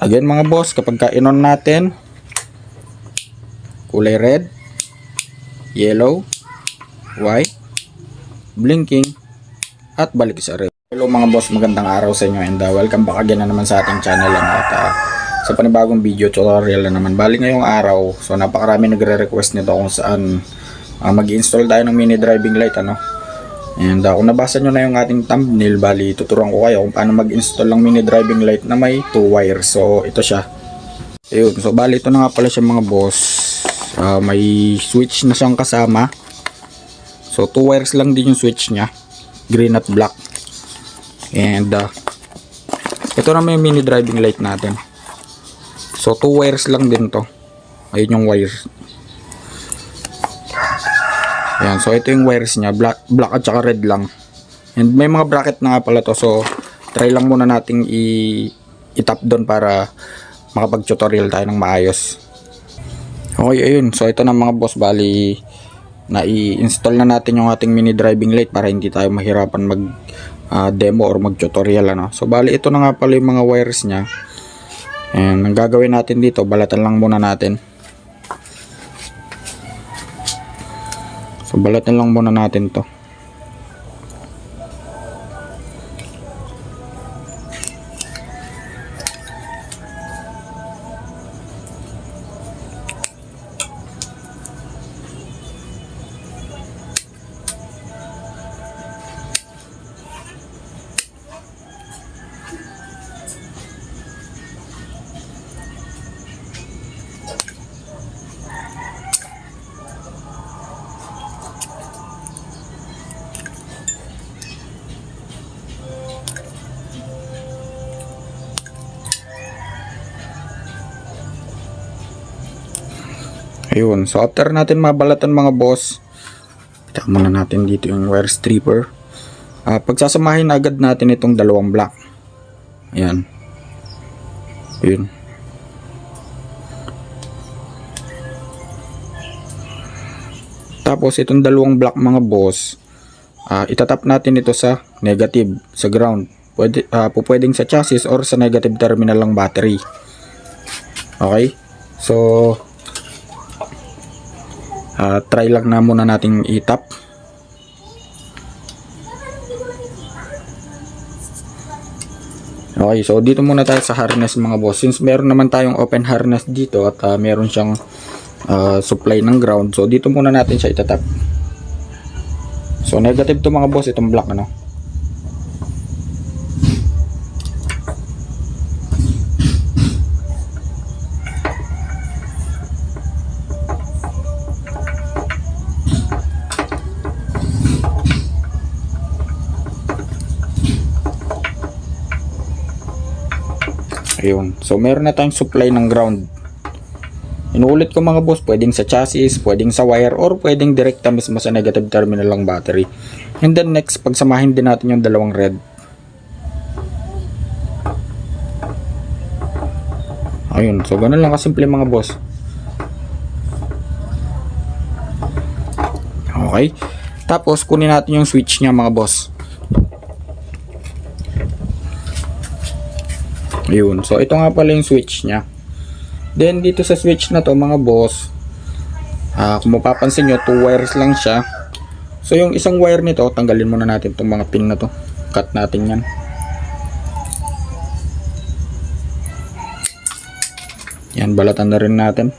Again mga boss, kapag ka-in-on natin, kulay red, yellow, white, blinking, at balik sa red. Hello mga boss, magandang araw sa inyo and welcome back again na naman sa ating channel at sa panibagong video tutorial na naman. Bali ngayong araw, so napakarami nagre-request nito kung saan mag-install tayo ng mini driving light and kung nabasa nyo na yung ating thumbnail, bali tuturuan ko kayo kung paano mag-install ng mini driving light na may 2 wires. So ito siya. Ayun, so bali ito na nga pala siya mga boss. May switch na siyang kasama. So 2 wires lang din yung switch nya, green at black. And ito naman yung mini driving light natin. So 2 wires lang din to. Ayun yung wires. Ayan, so ito yung wires nya, black at saka red lang. And may mga bracket na nga pala to. So try lang muna nating i-tap doon para makapag-tutorial tayo ng maayos. Okay, ayun. So ito na mga boss, bali na-i-install na natin yung ating mini driving light para hindi tayo mahirapan mag demo or mag-tutorial So bali ito na nga pala yung mga wires nya. And ang gagawin natin dito, balatan lang muna natin. So balatan lang muna natin to. Ayun, so after natin mabalatan mga boss, pitak muna natin dito yung wire stripper. Pagsasamahin agad natin itong dalawang block. Ayan. Ayun. Tapos itong dalawang block mga boss, itatap natin ito sa negative, sa ground. Pwedeng sa chassis or sa negative terminal ng battery. Okay? So try lang na muna nating itap. Okay, so dito muna tayo sa harness mga boss. Since meron naman tayong open harness dito at meron siyang supply ng ground, so dito muna natin siya itatap. So negative to mga boss, itong black Ayun. So meron na tayong supply ng ground. Inuulit ko mga boss, pwedeng sa chassis, pwedeng sa wire, or pwedeng direkta mismo sa negative terminal ng battery. And then next, pagsamahin din natin yung dalawang red. Ayun. So ganun lang kasimple mga boss. Okay. Tapos kunin natin yung switch nya mga boss. Ayun. So ito nga pala yung switch nya. Then dito sa switch na to mga boss, kung mapapansin nyo, 2 wires lang siya. So yung isang wire nito, tanggalin muna natin itong mga pin na to. Cut natin yan. Yan, balatan na rin natin.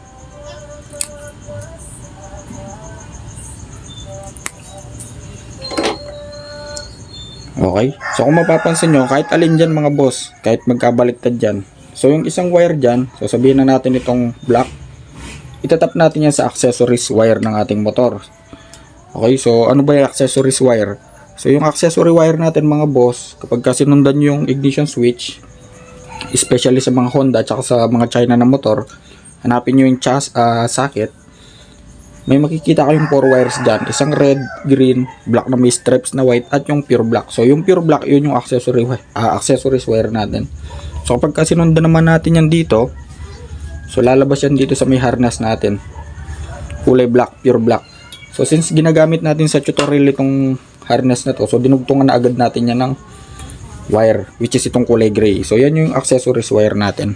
Okay, so kung mapapansin nyo, kahit alin dyan mga boss, kahit magkabaliktad dyan, so yung isang wire dyan, so sabihin na natin itong black, itatap natin yan sa accessories wire ng ating motor. Okay, so ano ba yung accessories wire? So yung accessory wire natin mga boss, kapag sinundan yung ignition switch, especially sa mga Honda at sa mga China na motor, hanapin nyo yung socket. May makikita kayong 4 wires dyan. Isang red, green, black na may stripes na white, at yung pure black. So yung pure black, yun yung accessories wire natin. So kapag sinundan naman natin yan dito, so lalabas yan dito sa may harness natin. Kulay black, pure black. So since ginagamit natin sa tutorial itong harness na to, so dinugtungan na agad natin yan ng wire, which is itong kulay gray. So yan yung accessories wire natin.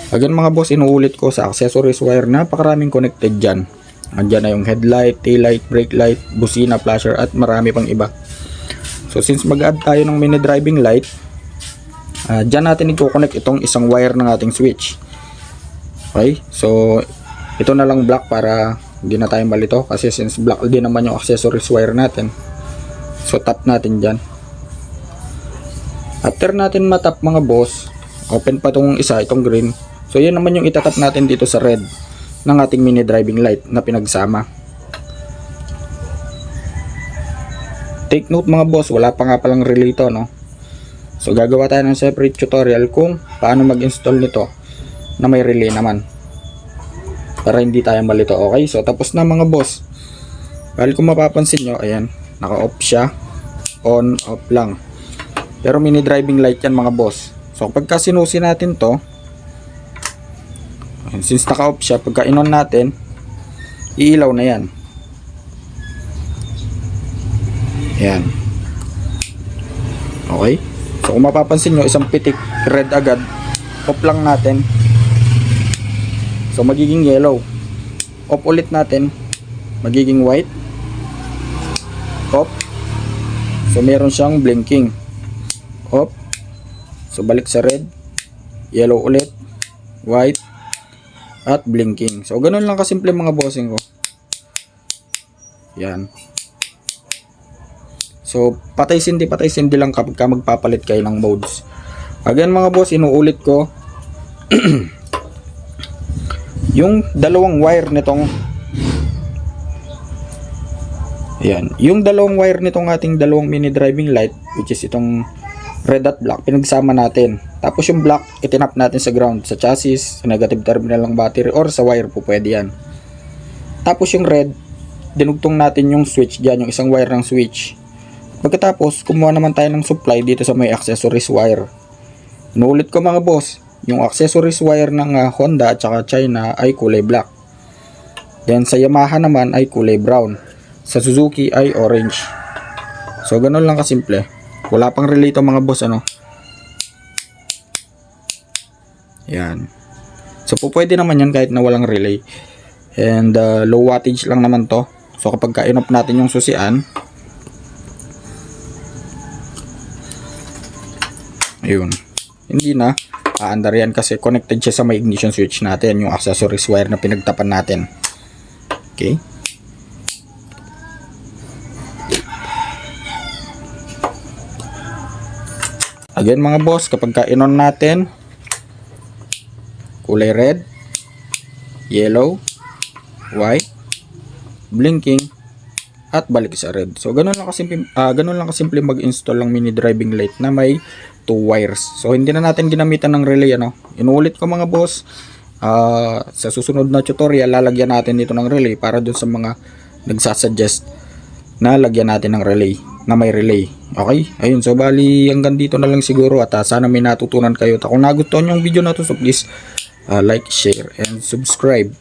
Again mga boss, inuulit ko sa accessories wire, napakaraming connected dyan. Andyan na yung headlight, taillight, brake light, busina, flasher at marami pang iba. So since mag-add tayo ng mini driving light, dyan natin i-connect itong isang wire ng ating switch. Okay, so ito na lang black para hindi na tayo malito, kasi since black din naman yung accessories wire natin. So tap natin dyan. After natin matap mga boss, open pa itong isa, itong green. So yan naman yung itatap natin dito sa red ng ating mini driving light na pinagsama. Take note mga boss, wala pa nga palang relay ito, no? So gagawa tayo ng separate tutorial kung paano mag-install nito na may relay naman, para hindi tayo malito. Okay, so tapos na mga boss. Bali kung mapapansin nyo, ayan, naka-off siya, on, off lang. Pero mini driving light yan mga boss. So pagka sinusi natin to, since naka-off siya, pagka in-on natin, iilaw na yan. Ayan. Okay, so kung mapapansin nyo, isang pitik red agad, off lang natin. So magiging yellow. Off ulit natin, magiging white. Off. So meron siyang blinking. Off. So balik sa red, yellow ulit, white, at blinking. So ganun lang kasimple mga bossing ko. Yan. So patay sindi lang kapag magpapalit kayo ng modes. Again mga boss, inuulit ko. Yung dalawang wire nitong yung dalawang wire nitong ating dalawang mini driving light, which is itong red at black, pinagsama natin. Tapos yung black, itinap natin sa ground, sa chassis, sa negative terminal ng battery, or sa wire po pwede yan. Tapos yung red, dinugtong natin yung switch dyan, yung isang wire ng switch. Pagkatapos, kumuha naman tayo ng supply dito sa may accessories wire. Inuulit ko mga boss, yung accessories wire ng Honda at saka China ay kulay black. Then sa Yamaha naman ay kulay brown. Sa Suzuki ay orange. So ganun lang kasimple. Wala pang relay to mga boss, ano. Yan. So pwede naman yan kahit na walang relay. And low wattage lang naman to. So kapag ka-in-off natin yung susian, ayun, hindi na aandar yan kasi connected siya sa may ignition switch natin, yung accessories wire na pinagtapan natin. Okay. Again mga boss, kapag ka-in-on natin, kulay red, yellow, white, blinking, at balik sa red. So ganun lang kasimple mag-install ng mini driving light na may 2 wires. So hindi na natin ginamitan ng relay, ano. Inuulit ko mga boss, sa susunod na tutorial lalagyan natin dito ng relay para dun sa mga nagsasuggest na lagyan natin ng relay, na may relay. Okay? Ayun, so bali hanggang dito na lang siguro, at sana may natutunan kayo. At kung nagustuhan yung video na to, so please like, share, and subscribe.